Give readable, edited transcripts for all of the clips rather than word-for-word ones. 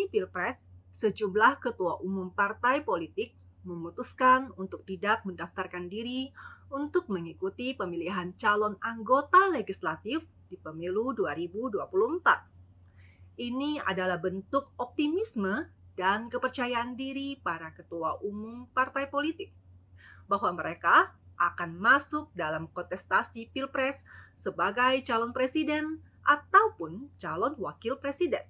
menghadapi Pilpres, sejumlah ketua umum partai politik memutuskan untuk tidak mendaftarkan diri untuk mengikuti pemilihan calon anggota legislatif di pemilu 2024. Ini adalah bentuk optimisme dan kepercayaan diri para ketua umum partai politik bahwa mereka akan masuk dalam kontestasi Pilpres sebagai calon presiden ataupun calon wakil presiden.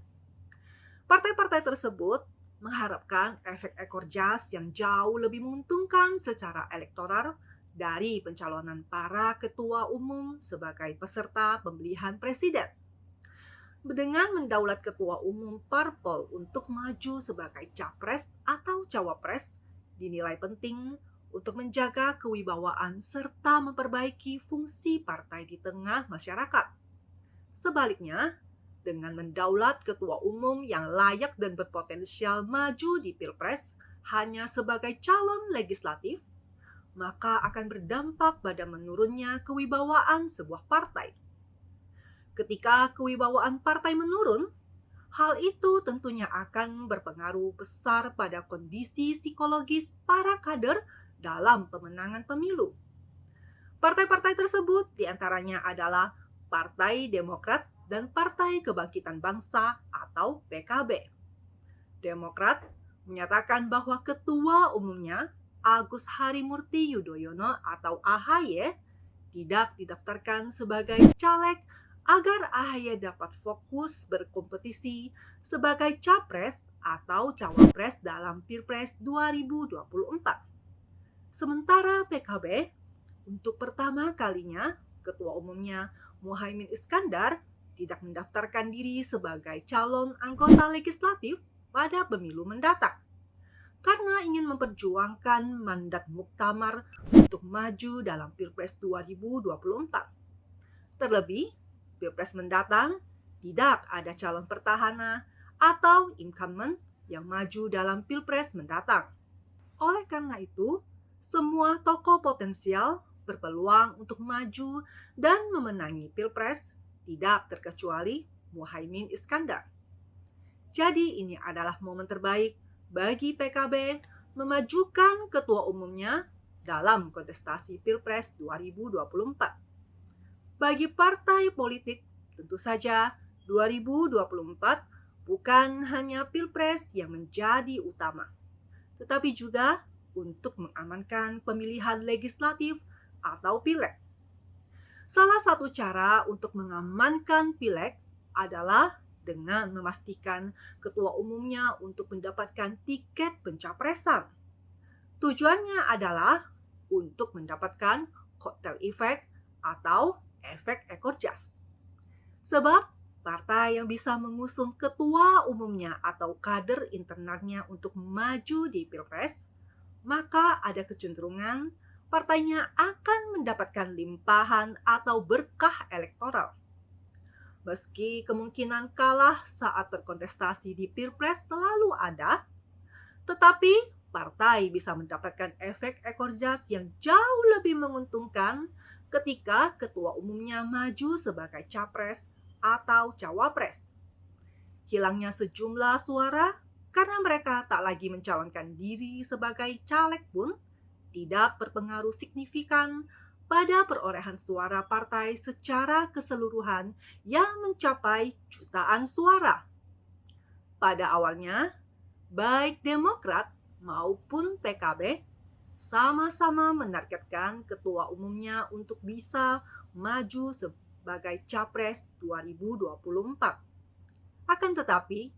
Partai-partai tersebut mengharapkan efek ekor jas yang jauh lebih menguntungkan secara elektoral dari pencalonan para ketua umum sebagai peserta pemilihan presiden. Dengan mendaulat ketua umum parpol untuk maju sebagai capres atau cawapres dinilai penting untuk menjaga kewibawaan serta memperbaiki fungsi partai di tengah masyarakat. Sebaliknya, dengan mendaulat ketua umum yang layak dan berpotensial maju di Pilpres hanya sebagai calon legislatif, maka akan berdampak pada menurunnya kewibawaan sebuah partai. Ketika kewibawaan partai menurun, hal itu tentunya akan berpengaruh besar pada kondisi psikologis para kader dalam pemenangan pemilu. Partai-partai tersebut diantaranya adalah Partai Demokrat dan Partai Kebangkitan Bangsa atau PKB. Demokrat menyatakan bahwa ketua umumnya Agus Harimurti Yudhoyono atau AHY tidak didaftarkan sebagai caleg agar AHY dapat fokus berkompetisi sebagai capres atau cawapres dalam Pilpres 2024. Sementara PKB, untuk pertama kalinya, ketua umumnya Muhaimin Iskandar tidak mendaftarkan diri sebagai calon anggota legislatif pada pemilu mendatang karena ingin memperjuangkan mandat muktamar untuk maju dalam Pilpres 2024. Terlebih, Pilpres mendatang tidak ada calon petahana atau incumbent yang maju dalam Pilpres mendatang. Oleh karena itu, semua tokoh potensial berpeluang untuk maju dan memenangi Pilpres, tidak terkecuali Muhaimin Iskandar. Jadi ini adalah momen terbaik bagi PKB memajukan ketua umumnya dalam kontestasi Pilpres 2024. Bagi partai politik, tentu saja 2024 bukan hanya Pilpres yang menjadi utama, tetapi juga untuk mengamankan pemilihan legislatif atau pileg. Salah satu cara untuk mengamankan pileg adalah dengan memastikan ketua umumnya untuk mendapatkan tiket pencapresan. Tujuannya adalah untuk mendapatkan kotel efek atau efek ekor jas. Sebab partai yang bisa mengusung ketua umumnya atau kader internalnya untuk maju di Pilpres, maka ada kecenderungan partainya akan mendapatkan limpahan atau berkah elektoral. Meski kemungkinan kalah saat berkontestasi di Pilpres selalu ada, tetapi partai bisa mendapatkan efek ekor jas yang jauh lebih menguntungkan ketika ketua umumnya maju sebagai capres atau cawapres. Hilangnya sejumlah suara karena mereka tak lagi mencalonkan diri sebagai caleg pun tidak berpengaruh signifikan pada perolehan suara partai secara keseluruhan yang mencapai jutaan suara. Pada awalnya, baik Demokrat maupun PKB sama-sama menargetkan ketua umumnya untuk bisa maju sebagai capres 2024. Akan tetapi,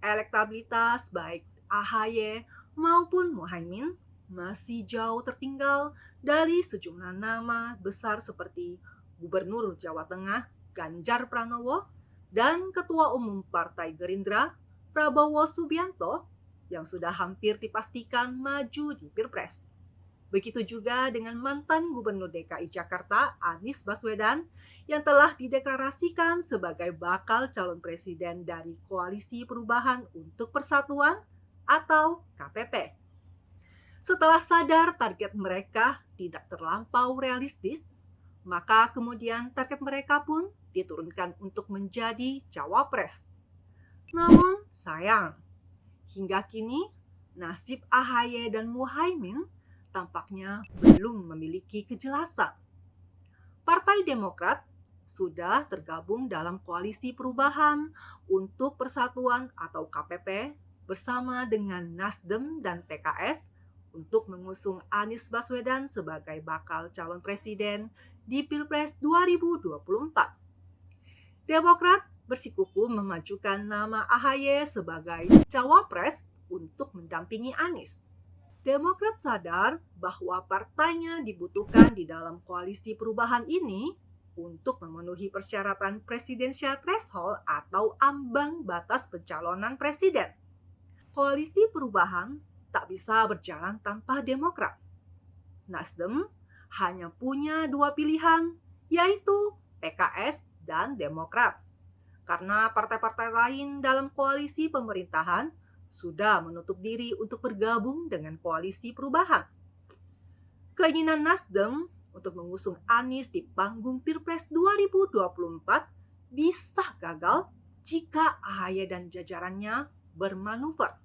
elektabilitas baik AHY maupun Muhaimin masih jauh tertinggal dari sejumlah nama besar seperti Gubernur Jawa Tengah Ganjar Pranowo dan Ketua Umum Partai Gerindra Prabowo Subianto yang sudah hampir dipastikan maju di Pilpres. Begitu juga dengan mantan Gubernur DKI Jakarta Anies Baswedan yang telah dideklarasikan sebagai bakal calon presiden dari Koalisi Perubahan untuk Persatuan atau KPP. Setelah sadar target mereka tidak terlampau realistis, maka kemudian target mereka pun diturunkan untuk menjadi cawapres. Namun sayang, Hingga kini, nasib AHY dan Muhaimin tampaknya belum memiliki kejelasan. Partai Demokrat sudah tergabung dalam Koalisi Perubahan untuk Persatuan atau KPP bersama dengan Nasdem dan PKS untuk mengusung Anies Baswedan sebagai bakal calon presiden di Pilpres 2024. Demokrat bersikukuh memajukan nama AHY sebagai cawapres untuk mendampingi Anies. Demokrat sadar bahwa partainya dibutuhkan di dalam koalisi perubahan ini untuk memenuhi persyaratan presidensial threshold atau ambang batas pencalonan presiden. Koalisi perubahan tak bisa berjalan tanpa Demokrat. Nasdem hanya punya dua pilihan, yaitu PKS dan Demokrat. Karena partai-partai lain dalam koalisi pemerintahan sudah menutup diri untuk bergabung dengan koalisi perubahan. Keinginan Nasdem untuk mengusung Anies di panggung Pilpres 2024 bisa gagal jika AHY dan jajarannya bermanuver.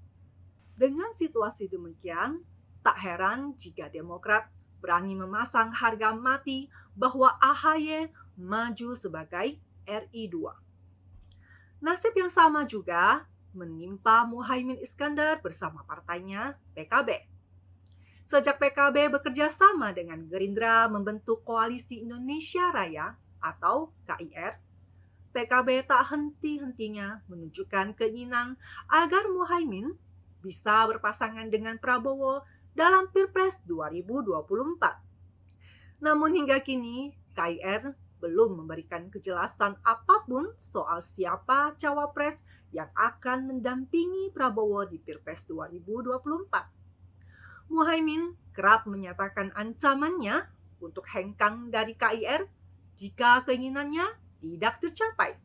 Dengan situasi demikian, tak heran jika Demokrat berani memasang harga mati bahwa AHY maju sebagai RI2. Nasib yang sama juga menimpa Muhaimin Iskandar bersama partainya PKB. Sejak PKB bekerja sama dengan Gerindra membentuk Koalisi Indonesia Raya atau KIR, PKB tak henti-hentinya menunjukkan keinginan agar Muhaimin bisa berpasangan dengan Prabowo dalam Pilpres 2024. Namun hingga kini, KIR belum memberikan kejelasan apapun soal siapa cawapres yang akan mendampingi Prabowo di Pilpres 2024. Muhaimin kerap menyatakan ancamannya untuk hengkang dari KIR jika keinginannya tidak tercapai.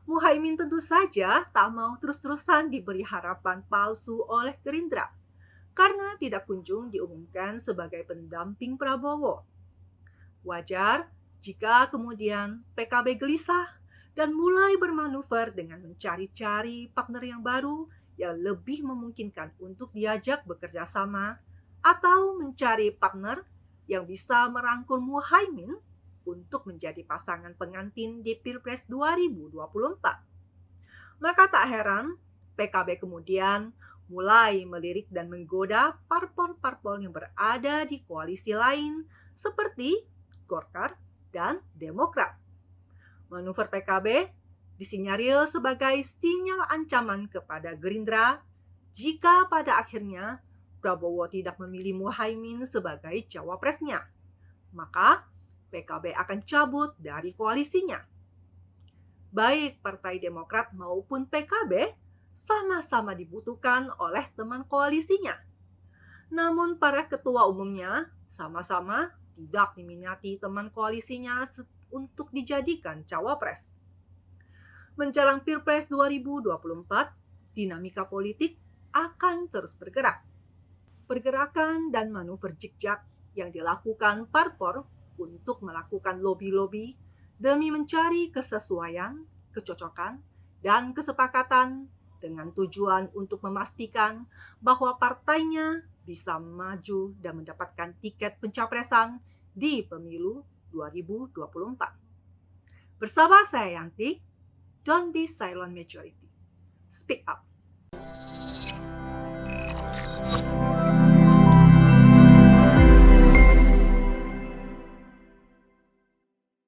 Muhaimin tentu saja tak mau terus-terusan diberi harapan palsu oleh Gerindra karena tidak kunjung diumumkan sebagai pendamping Prabowo. Wajar jika kemudian PKB gelisah dan mulai bermanuver dengan mencari-cari partner yang baru yang lebih memungkinkan untuk diajak bekerja sama atau mencari partner yang bisa merangkul Muhaimin untuk menjadi pasangan pengantin di Pilpres 2024. Maka tak heran PKB kemudian mulai melirik dan menggoda parpol-parpol yang berada di koalisi lain seperti Golkar dan Demokrat. Manuver PKB disinyalir sebagai sinyal ancaman kepada Gerindra jika pada akhirnya Prabowo tidak memilih Muhaimin sebagai cawapresnya. Maka PKB akan cabut dari koalisinya. Baik Partai Demokrat maupun PKB sama-sama dibutuhkan oleh teman koalisinya. Namun para ketua umumnya sama-sama tidak diminati teman koalisinya untuk dijadikan cawapres. Menjelang Pilpres 2024, dinamika politik akan terus bergerak. Pergerakan dan manuver jikjak yang dilakukan parpol untuk melakukan lobby-lobby demi mencari kesesuaian, kecocokan, dan kesepakatan dengan tujuan untuk memastikan bahwa partainya bisa maju dan mendapatkan tiket pencapresan di pemilu 2024. Bersama saya Yanti, don't be silent majority. Speak up.